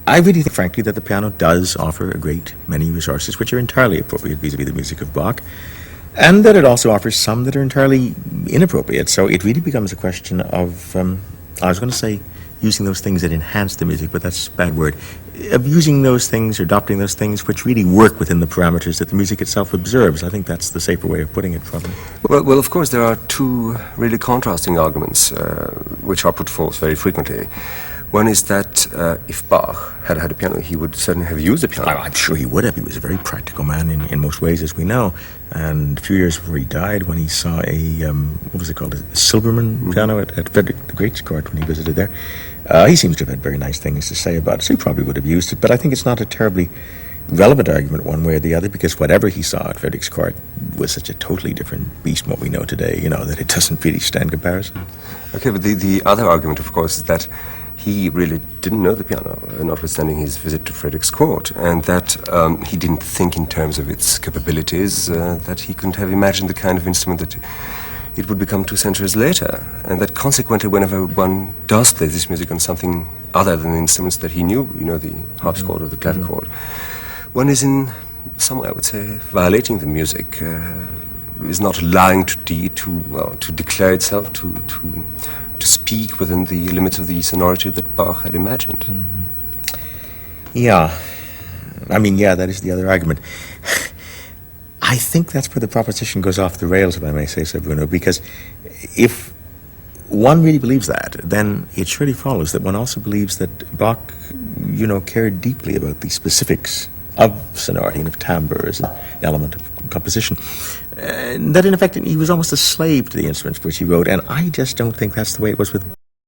I really think, frankly, that the piano does offer a great many resources which are entirely appropriate vis-a-vis the music of Bach, and that it also offers some that are entirely inappropriate. So it really becomes a question of, I was going to say, using those things that enhance the music, but that's a bad word, of using those things or adopting those things which really work within the parameters that the music itself observes. I think that's the safer way of putting it, probably. Well, of course, there are two really contrasting arguments which are put forth very frequently. One is that if Bach had had a piano, he would certainly have used a piano. I'm sure he would have. He was a very practical man in most ways, as we know. And a few years before he died, when he saw a, what was it called, a Silbermann piano at Frederick the Great's court when he visited there, he seems to have had very nice things to say about it, so he probably would have used it. But I think it's not a terribly relevant argument one way or the other, because whatever he saw at Frederick's court was such a totally different beast from what we know today, you know, that it doesn't really stand comparison. Okay, but the other argument, of course, is that he really didn't know the piano, notwithstanding his visit to Frederick's court, and that he didn't think in terms of its capabilities, that he couldn't have imagined the kind of instrument that it would become 2 centuries later, and that consequently whenever one does play this music on something other than the instruments that he knew, you know, the harpsichord or the clavichord, one is in some way, I would say, violating the music, is not allowing to declare itself, to speak within the limits of the sonority that Bach had imagined. Mm-hmm. Yeah. I mean, yeah, that is the other argument. I think that's where the proposition goes off the rails, if I may say so, Bruno, because if one really believes that, then it surely follows that one also believes that Bach, you know, cared deeply about the specifics of sonority and of timbre as an element of composition. That in effect he was almost a slave to the instruments which he wrote, and I just don't think that's the way it was with